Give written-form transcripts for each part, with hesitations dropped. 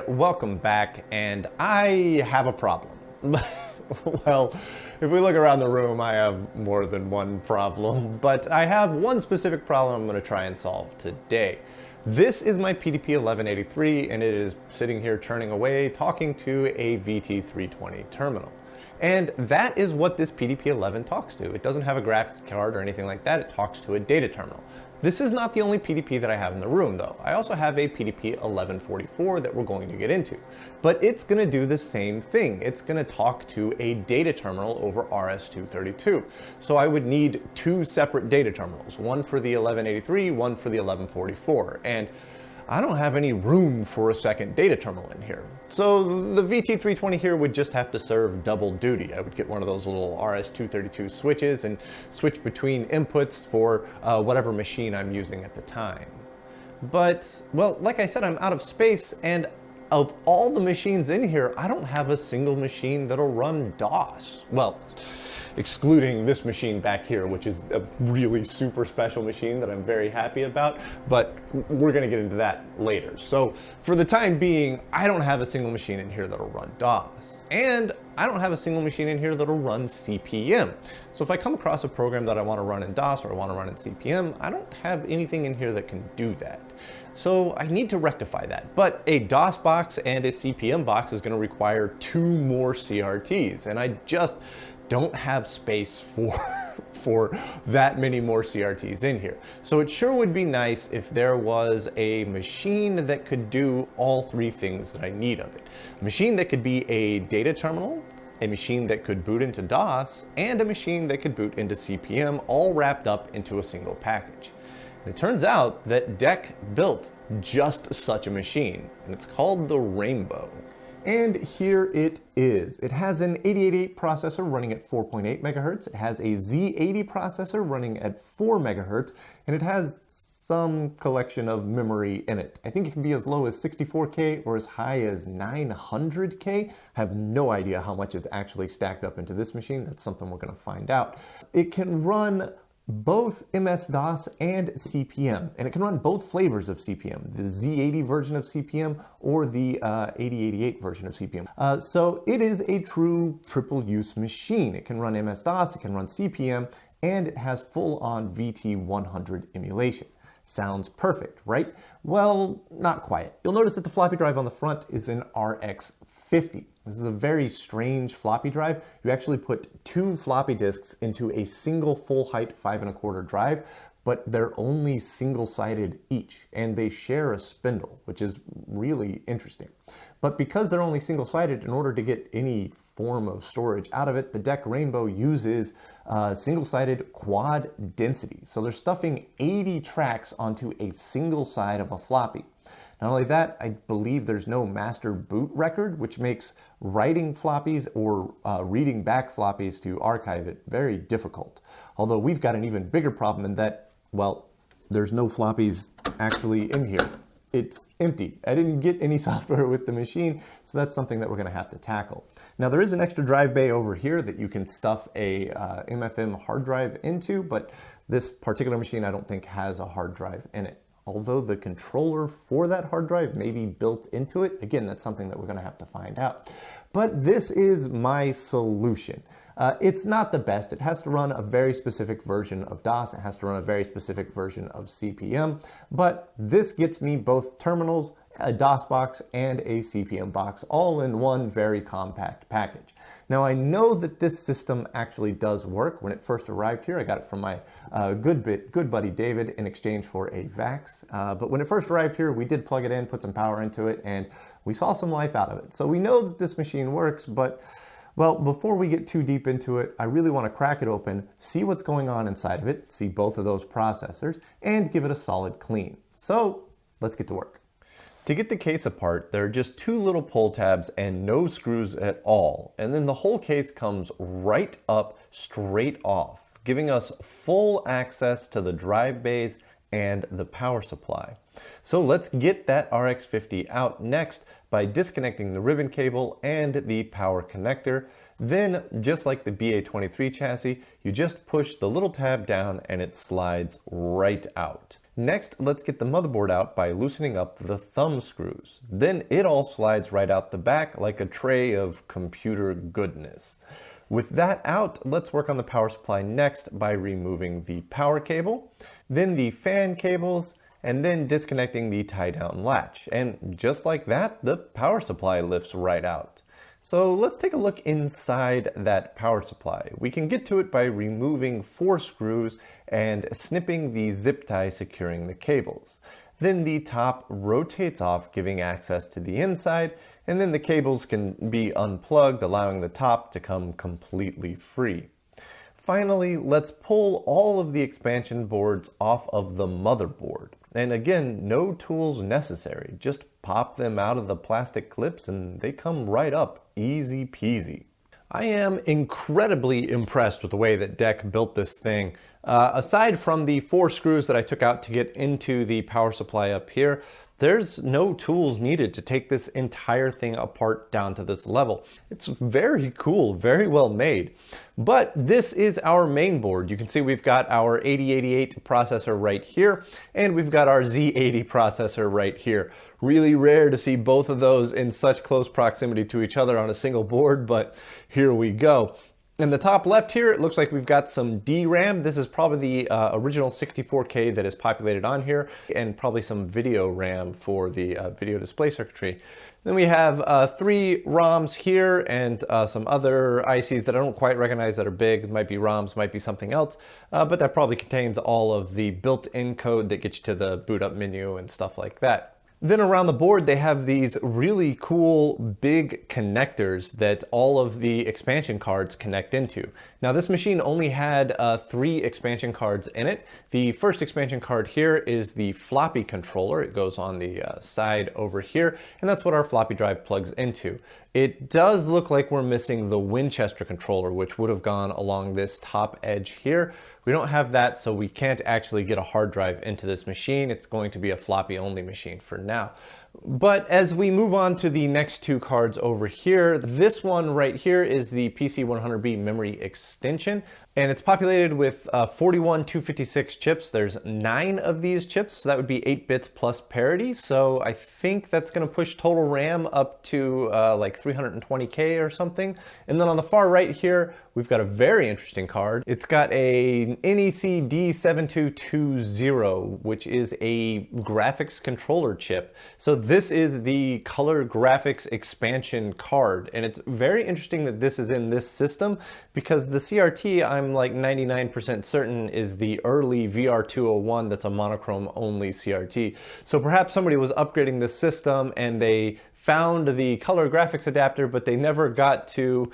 welcome back, and I have a problem. Well, if we look around the room, I have more than one problem, but I have one specific problem I'm going to try and solve today. This is my PDP-1183, and it is sitting here churning away, talking to a VT320 terminal. And that is what this PDP-11 talks to. It doesn't have a graphics card or anything like that. It talks to a data terminal. This is not the only PDP that I have in the room, though. I also have a PDP-1144 that we're going to get into. But it's going to do the same thing. It's going to talk to a data terminal over RS-232. So I would need two separate data terminals, one for the 1183, one for the 1144. And I don't have any room for a second data terminal in here. So the VT320 here would just have to serve double duty. I would get one of those little RS-232 switches and switch between inputs for whatever machine I'm using at the time. But, well, like I said, I'm out of space, and of all the machines in here, I don't have a single machine that'll run DOS. Well, excluding this machine back here, which is a really super special machine that I'm very happy about, but we're gonna get into that later. So for the time being, I don't have a single machine in here that'll run DOS, and I don't have a single machine in here that'll run CP/M. So if I come across a program that I wanna run in DOS or I wanna run in CP/M, I don't have anything in here that can do that. So I need to rectify that. But a DOS box and a CP/M box is gonna require two more CRTs, and I just don't have space for that many more CRTs in here. So it sure would be nice if there was a machine that could do all three things that I need of it. A machine that could be a data terminal, a machine that could boot into DOS, and a machine that could boot into CP/M, all wrapped up into a single package. And it turns out that DEC built just such a machine, and it's called the Rainbow. And here it is. It has an 8088 processor running at 4.8 megahertz. It has a Z80 processor running at 4 megahertz, and it has some collection of memory in it. I think it can be as low as 64K or as high as 900K. I have no idea how much is actually stacked up into this machine. That's something we're gonna find out. It can run both MS-DOS and CP/M, and it can run both flavors of CP/M, the Z80 version of CP/M or the 8088 version of CP/M. So it is a true triple-use machine. It can run MS-DOS, it can run CP/M, and it has full-on VT100 emulation. Sounds perfect, right? Well, not quite. You'll notice that the floppy drive on the front is an RX50. This is a very strange floppy drive. You actually put two floppy disks into a single full-height 5 1/4 drive, but they're only single-sided each, and they share a spindle, which is really interesting. But because they're only single-sided, in order to get any form of storage out of it, the DEC Rainbow uses single-sided quad density. So they're stuffing 80 tracks onto a single side of a floppy. Not only that, I believe there's no master boot record, which makes writing floppies or reading back floppies to archive it very difficult. Although we've got an even bigger problem in that, well, there's no floppies actually in here. It's empty. I didn't get any software with the machine, so that's something that we're gonna have to tackle. Now there is an extra drive bay over here that you can stuff a MFM hard drive into, but this particular machine I don't think has a hard drive in it. Although the controller for that hard drive may be built into it. Again, that's something that we're gonna have to find out. But this is my solution. It's not the best. It has to run a very specific version of DOS. It has to run a very specific version of CP/M, but this gets me both terminals, a DOS box, and a CP/M box, all in one very compact package. Now I know that this system actually does work. When it first arrived here, I got it from my good buddy David in exchange for a VAX. But when it first arrived here, we did plug it in, put some power into it, and we saw some life out of it. So we know that this machine works, but well, before we get too deep into it, I really want to crack it open, see what's going on inside of it, see both of those processors, and give it a solid clean. So let's get to work. To get the case apart, there are just two little pull tabs and no screws at all. And then the whole case comes right up, straight off, giving us full access to the drive bays and the power supply. So let's get that RX50 out next by disconnecting the ribbon cable and the power connector. Then, just like the BA23 chassis, you just push the little tab down and it slides right out. Next, let's get the motherboard out by loosening up the thumb screws. Then it all slides right out the back like a tray of computer goodness. With that out, let's work on the power supply next by removing the power cable, then the fan cables, and then disconnecting the tie-down latch. And just like that, the power supply lifts right out. So let's take a look inside that power supply. We can get to it by removing 4 screws and snipping the zip tie securing the cables. Then the top rotates off, giving access to the inside, and then the cables can be unplugged, allowing the top to come completely free. Finally, let's pull all of the expansion boards off of the motherboard. And again, no tools necessary. Just pop them out of the plastic clips and they come right up, easy peasy. I am incredibly impressed with the way that DEC built this thing. Aside from the 4 screws that I took out to get into the power supply up here, there's no tools needed to take this entire thing apart down to this level. It's very cool, very well made. But this is our main board. You can see we've got our 8088 processor right here, and we've got our Z80 processor right here. Really rare to see both of those in such close proximity to each other on a single board, but here we go. In the top left here, it looks like we've got some DRAM. This is probably the original 64K that is populated on here, and probably some video RAM for the video display circuitry. Then we have 3 ROMs here and some other ICs that I don't quite recognize that are big. It might be ROMs, might be something else, but that probably contains all of the built-in code that gets you to the boot up menu and stuff like that. Then around the board, they have these really cool big connectors that all of the expansion cards connect into. Now this machine only had 3 expansion cards in it. The first expansion card here is the floppy controller. It goes on the side over here, and that's what our floppy drive plugs into. It does look like we're missing the Winchester controller, which would have gone along this top edge here. We don't have that, so we can't actually get a hard drive into this machine. It's going to be a floppy only machine for now. But as we move on to the next 2 cards over here, this one right here is the PC100B memory extension, and it's populated with 41 256 chips. There's 9 of these chips, so that would be 8 bits plus parity. So I think that's going to push total RAM up to like 320K or something. And then on the far right here, we've got a very interesting card. It's got a NEC D7220, which is a graphics controller chip. So this is the color graphics expansion card, and it's very interesting that this is in this system because the CRT, I'm like 99% certain, is the early VR201 that's a monochrome only CRT. So perhaps somebody was upgrading this system and they found the color graphics adapter, but they never got to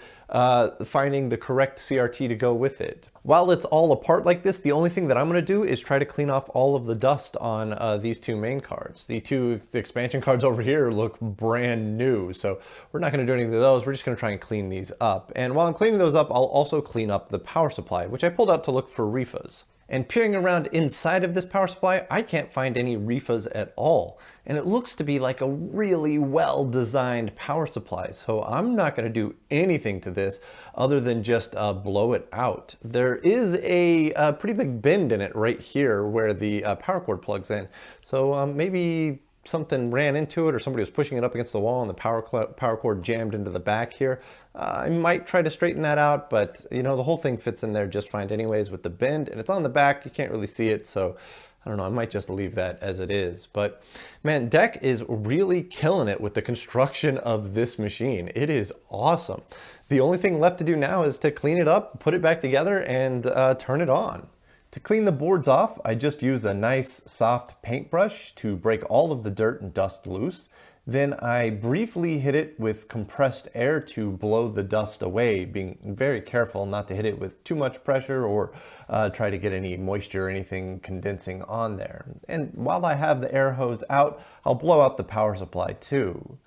finding the correct CRT to go with it. While it's all apart like this, the only thing that I'm going to do is try to clean off all of the dust on these 2 main cards. The 2 expansion cards over here look brand new, so we're not going to do anything to those. We're just going to try and clean these up. And while I'm cleaning those up, I'll also clean up the power supply, which I pulled out to look for REFAs. And peering around inside of this power supply, I can't find any REFAs at all. And it looks to be like a really well-designed power supply, so I'm not going to do anything to this other than just blow it out. There is a pretty big bend in it right here where the power cord plugs in, so maybe something ran into it or somebody was pushing it up against the wall and the power cord jammed into the back here. I might try to straighten that out, but you know, the whole thing fits in there just fine anyways with the bend, and it's on the back. You can't really see it, so I don't know, I might just leave that as it is. But man, DEC is really killing it with the construction of this machine. It is awesome. The only thing left to do now is to clean it up, put it back together, and turn it on. To clean the boards off, I just use a nice soft paintbrush to break all of the dirt and dust loose. Then I briefly hit it with compressed air to blow the dust away, being very careful not to hit it with too much pressure or try to get any moisture or anything condensing on there. And while I have the air hose out, I'll blow out the power supply too.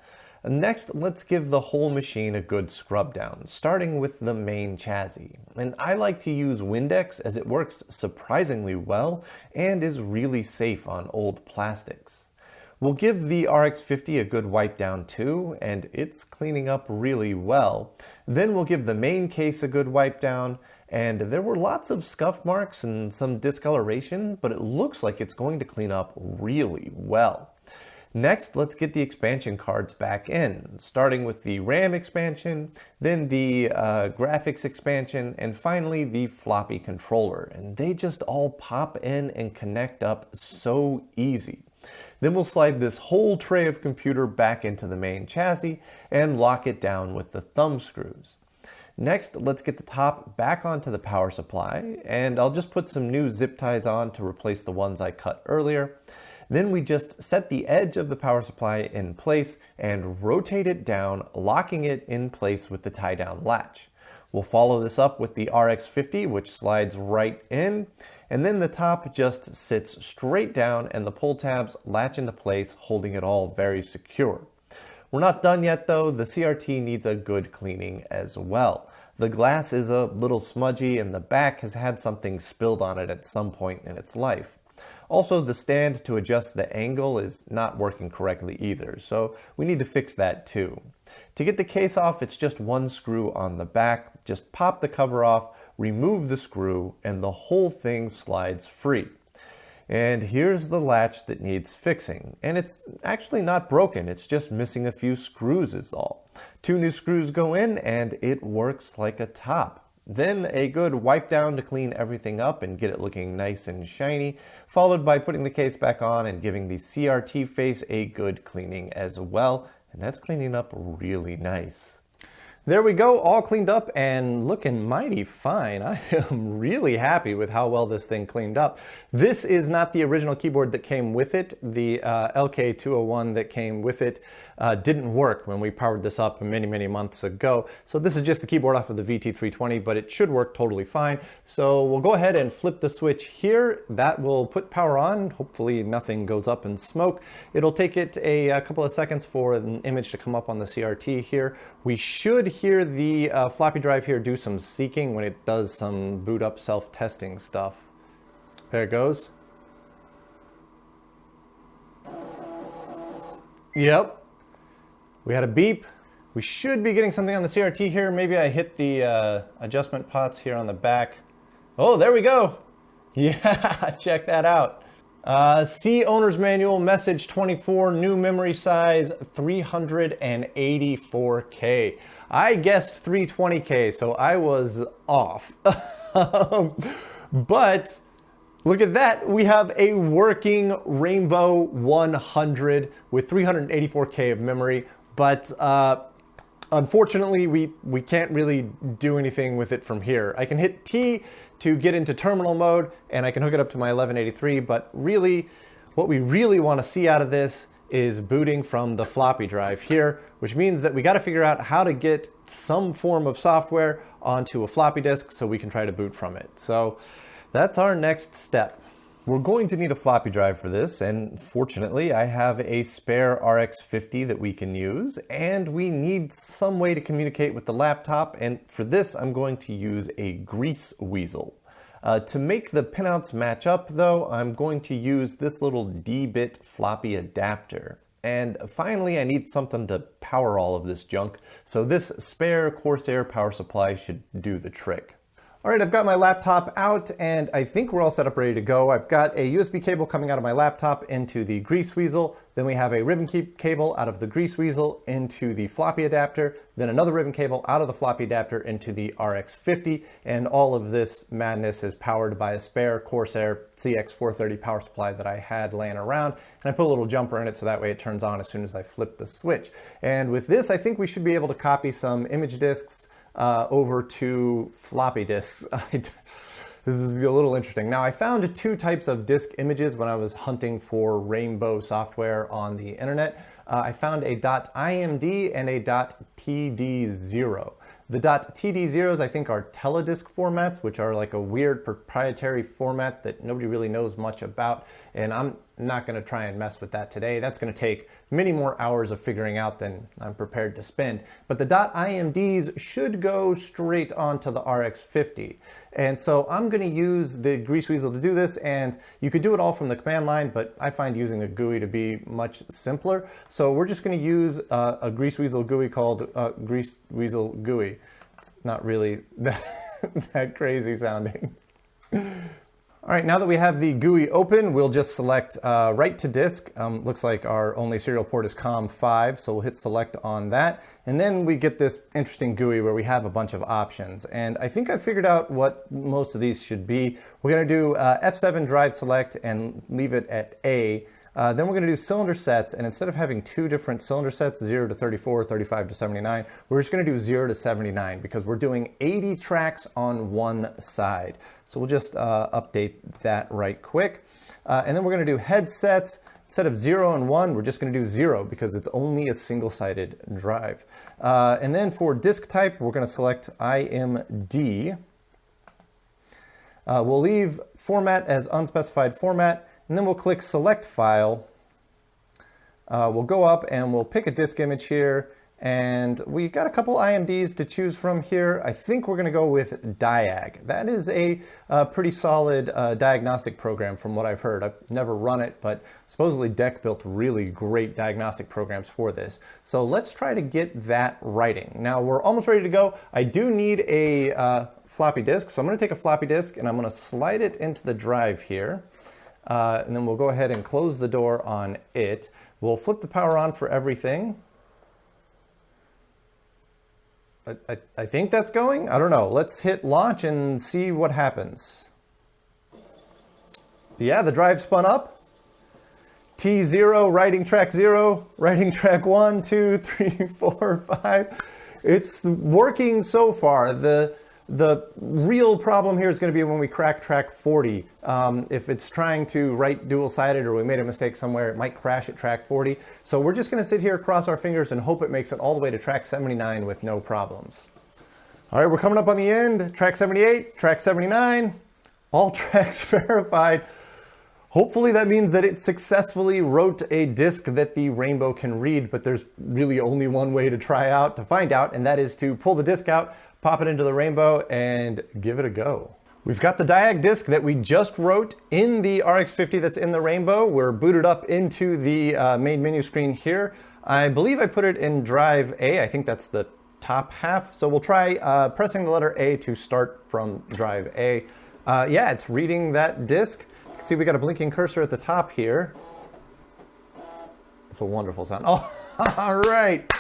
Next, let's give the whole machine a good scrub down, starting with the main chassis. And I like to use Windex as it works surprisingly well and is really safe on old plastics. We'll give the RX-50 a good wipe down too, and it's cleaning up really well. Then we'll give the main case a good wipe down, And there were lots of scuff marks and some discoloration, but it looks like it's going to clean up really well. Next, let's get the expansion cards back in, starting with the RAM expansion, then the graphics expansion, and finally the floppy controller. And they just all pop in and connect up so easy. Then we'll slide this whole tray of computer back into the main chassis and lock it down with the thumb screws. Next, let's get the top back onto the power supply, and I'll just put some new zip ties on to replace the ones I cut earlier. Then we just set the edge of the power supply in place and rotate it down, locking it in place with the tie-down latch. We'll follow this up with the RX50, which slides right in, and then the top just sits straight down and the pull tabs latch into place, holding it all very secure. We're not done yet though. The CRT needs a good cleaning as well. The glass is a little smudgy and the back has had something spilled on it at some point in its life. Also, the stand to adjust the angle is not working correctly either, so we need to fix that too. To get the case off, it's just one screw on the back. Just pop the cover off, remove the screw, and the whole thing slides free. And here's the latch that needs fixing. And it's actually not broken, it's just missing a few screws is all. 2 new screws go in and it works like a top. Then a good wipe down to clean everything up and get it looking nice and shiny, followed by putting the case back on and giving the CRT face a good cleaning as well. And that's cleaning up really nice. There we go, all cleaned up and looking mighty fine. I am really happy with how well this thing cleaned up. This is not the original keyboard that came with it. The LK201 that came with it didn't work when we powered this up many months ago. So this is just the keyboard off of the VT320, but it should work totally fine. So we'll go ahead and flip the switch here. That will put power on. Hopefully nothing goes up in smoke. It'll take it a couple of seconds for an image to come up on the CRT here. We should hear the floppy drive here do some seeking when it does some boot up self-testing stuff. There it goes. Yep. We had a beep. We should be getting something on the CRT here. Maybe I hit the adjustment pots here on the back. Oh, there we go. Yeah, check that out. See owner's manual, message 24, new memory size 384K. I guessed 320K, so I was off. But look at that, we have a working Rainbow 100 with 384K of memory, but unfortunately we can't really do anything with it from here. I can hit T to get into terminal mode and I can hook it up to my 1183, but really what we really want to see out of this is booting from the floppy drive here, which means that we got to figure out how to get some form of software onto a floppy disk so we can try to boot from it. So that's our next step. We're going to need a floppy drive for this, and fortunately I have a spare RX50 that we can use, and we need some way to communicate with the laptop, and for this I'm going to use a Greaseweazle. To make the pinouts match up though, I'm going to use this little D-bit floppy adapter. And finally I need something to power all of this junk, so this spare Corsair power supply should do the trick. All right, I've got my laptop out and I think we're all set up ready to go. I've got a USB cable coming out of my laptop into the Greaseweazle. Then we have a ribbon cable out of the Greaseweazle into the floppy adapter. Then another ribbon cable out of the floppy adapter into the RX50. And all of this madness is powered by a spare Corsair CX430 power supply that I had laying around. And I put a little jumper in it so that way it turns on as soon as I flip the switch. And with this, I think we should be able to copy some image disks over to floppy disks. This is a little interesting. Now I found 2 types of disk images when I was hunting for Rainbow software on the internet. I found a .imd and a .td0. The .td0s I think are teledisk formats, which are like a weird proprietary format that nobody really knows much about, and I'm not going to try and mess with that today. That's going to take many more hours of figuring out than I'm prepared to spend. But the .imds should go straight onto the RX50. And so I'm going to use the Greaseweazle to do this, and you could do it all from the command line, but I find using a GUI to be much simpler. So we're just going to use a Greaseweazle GUI called Greaseweazle GUI. It's not really that crazy sounding. All right, now that we have the GUI open, we'll just select write to disk. Looks like our only serial port is COM5, so we'll hit select on that. And then we get this interesting GUI where we have a bunch of options. And I think I figured out what most of these should be. We're gonna do F7 drive select and leave it at A. Then we're going to do cylinder sets, and instead of having two different cylinder sets, 0 to 34, 35 to 79, we're just going to do 0 to 79 because we're doing 80 tracks on one side. So we'll just update that right quick. And then we're going to do headsets. Instead of 0 and 1, we're just going to do 0 because it's only a single-sided drive. And then for disk type, we're going to select IMD. We'll leave format as unspecified format. And then we'll click select file. We'll go up and we'll pick a disk image here. And we've got a couple IMDs to choose from here. I think we're going to go with DIAG. That is a pretty solid diagnostic program from what I've heard. I've never run it, but supposedly DEC built really great diagnostic programs for this. So let's try to get that writing. Now we're almost ready to go. I do need a floppy disk. So I'm going to take a floppy disk and I'm going to slide it into the drive here. And then we'll go ahead and close the door on it. We'll flip the power on for everything. I think that's going. I don't know. Let's hit launch and see what happens. Yeah, the drive spun up. T0, writing track 0, writing track 1, 2, 3, 4, 5. It's working so far. The real problem here is going to be when we crack track 40. If it's trying to write dual-sided or we made a mistake somewhere, it might crash at track 40. So we're just going to sit here, cross our fingers, and hope it makes it all the way to track 79 with no problems. All right, we're coming up on the end. Track 78, track 79, all tracks verified. Hopefully that means that it successfully wrote a disk that the rainbow can read, but there's really only one way to find out, and that is to pull the disk out, pop it into the rainbow, and give it a go. We've got the DIAG disk that we just wrote in the RX50 that's in the rainbow. We're booted up into the main menu screen here. I believe I put it in drive A. I think that's the top half. So we'll try pressing the letter A to start from drive A. Yeah, it's reading that disk. You can see we got a blinking cursor at the top here. It's a wonderful sound. Oh, all right.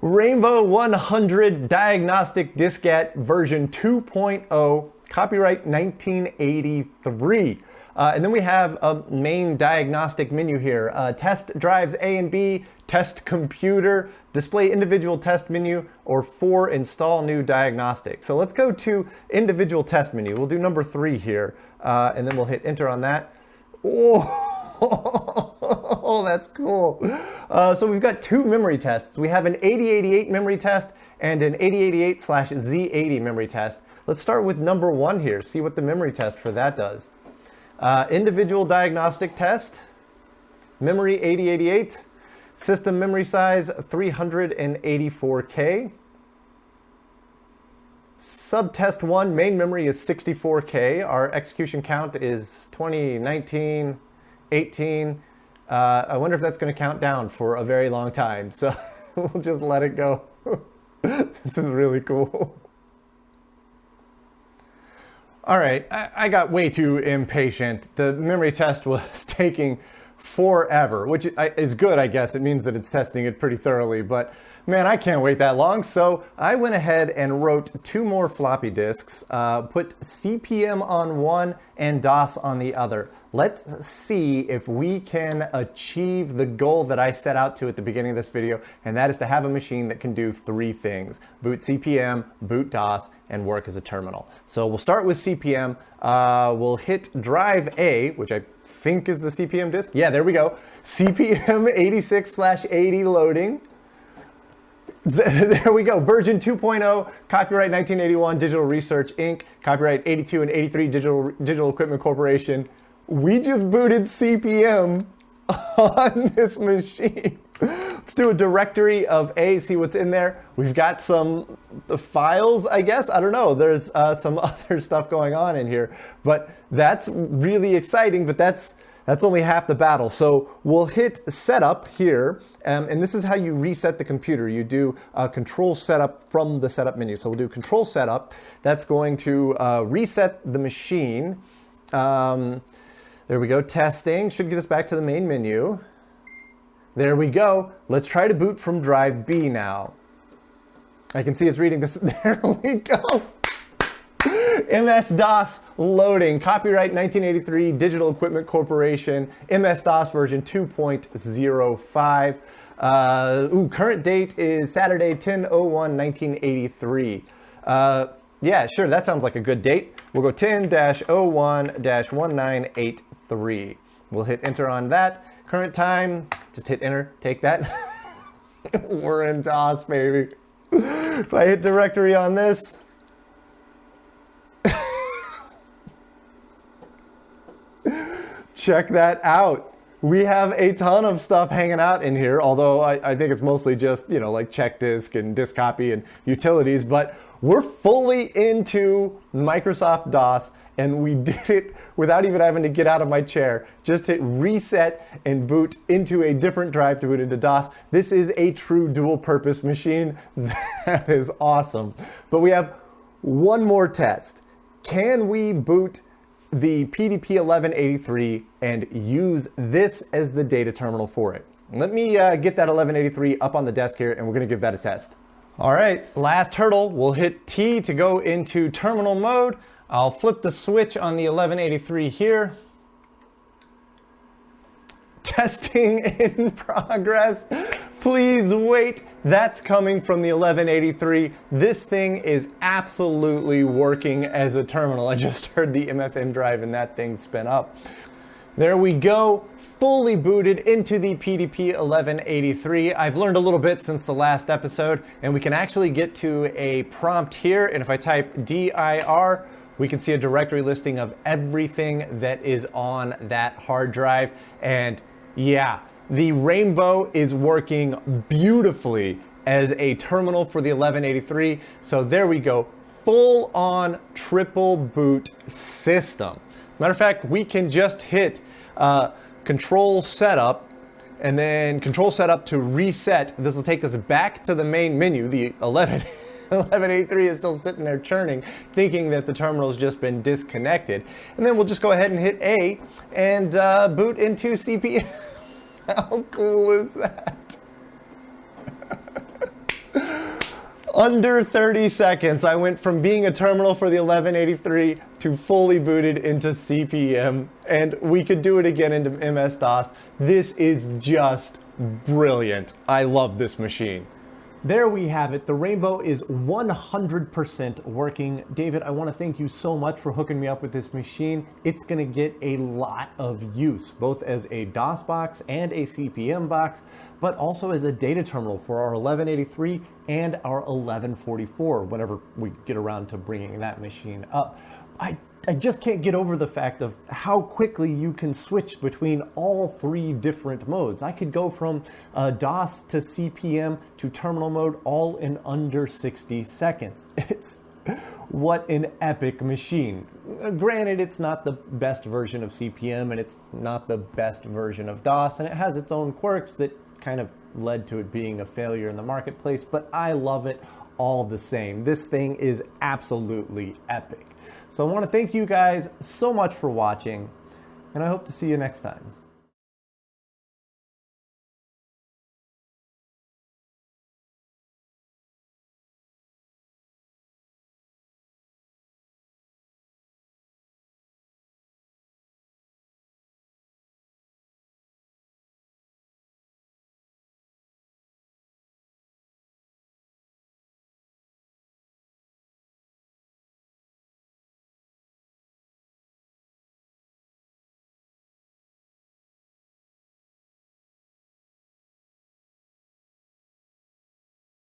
Rainbow 100 Diagnostic Diskette version 2.0, copyright 1983. And then we have a main diagnostic menu here. Test drives A and B, test computer, display individual test menu, or for install new diagnostic. So let's go to individual test menu. We'll do number 3 here, and then we'll hit enter on that. Oh, that's cool. So we've got 2 memory tests. We have an 8088 memory test and an 8088/Z80 memory test. Let's start with number 1 here, see what the memory test for that does. Individual diagnostic test, memory 8088, system memory size 384K. Subtest 1, main memory is 64K. Our execution count is 20, 19, 18. I wonder if that's going to count down for a very long time. So we'll just let it go. This is really cool. All right, I got way too impatient. The memory test was taking forever, which is good, I guess. It means that it's testing it pretty thoroughly, but man, I can't wait that long. So I went ahead and wrote 2 more floppy disks, put CPM on one and DOS on the other. Let's see if we can achieve the goal that I set out to at the beginning of this video, and that is to have a machine that can do 3 things: boot CPM, boot DOS, and work as a terminal. So we'll start with CPM. We'll hit drive A, which I think is the CPM disk. Yeah, there we go. CPM 86/80 loading. There we go, version 2.0, copyright 1981, Digital Research Inc., copyright 82 and 83, Digital Equipment Corporation. We just booted CPM on this machine. Let's do a directory of A, see what's in there. We've got some files, I guess. I don't know. There's some other stuff going on in here, but that's really exciting. But that's That's only half the battle. So we'll hit setup here, and this is how you reset the computer. You do control setup from the setup menu. So we'll do control setup. That's going to reset the machine. There we go, testing. Should get us back to the main menu. There we go. Let's try to boot from drive B now. I can see it's reading this. There we go. MS-DOS loading. Copyright 1983, Digital Equipment Corporation. MS-DOS version 2.05. Current date is Saturday, 10/01/1983. Yeah, sure, that sounds like a good date. We'll go 10-01-1983. We'll hit enter on that. Current time, just hit enter, take that. We're in DOS, baby. If I hit directory on this, check that out. We have a ton of stuff hanging out in here, although I think it's mostly just, you know, like check disk and disk copy and utilities, but we're fully into Microsoft DOS, and we did it without even having to get out of my chair. Just hit reset and boot into a different drive to boot into DOS. This is a true dual purpose machine. That is awesome. But we have one more test. Can we boot the PDP 1183 and use this as the data terminal for it? Let me get that 1183 up on the desk here, and we're gonna give that a test. All right, last hurdle. We'll hit T to go into terminal mode. I'll flip the switch on the 1183 here. Testing in progress. Please wait. That's coming from the 1183. This thing is absolutely working as a terminal. I just heard the MFM drive and that thing spin up. There we go, fully booted into the PDP 1183. I've learned a little bit since the last episode, and we can actually get to a prompt here, and if I type dir, we can see a directory listing of everything that is on that hard drive. And yeah, the Rainbow is working beautifully as a terminal for the 1183. So there we go, full on triple boot system. Matter of fact, we can just hit control setup and then control setup to reset. This will take us back to the main menu. The 1183 is still sitting there churning, thinking that the terminal's just been disconnected. And then we'll just go ahead and hit A and boot into CPU. How cool is that? Under 30 seconds, I went from being a terminal for the 1183 to fully booted into CP/M, and we could do it again into MS-DOS. This is just brilliant. I love this machine. There we have it. The Rainbow is 100% working. David, I want to thank you so much for hooking me up with this machine. It's going to get a lot of use, both as a DOS box and a CP/M box, but also as a data terminal for our 1183 and our 1144 whenever we get around to bringing that machine up. I just can't get over the fact of how quickly you can switch between all three different modes. I could go from DOS to CP/M to terminal mode all in under 60 seconds. What an epic machine. Granted, it's not the best version of CP/M and it's not the best version of DOS, and it has its own quirks that kind of led to it being a failure in the marketplace, but I love it all the same. This thing is absolutely epic. So I want to thank you guys so much for watching, and I hope to see you next time.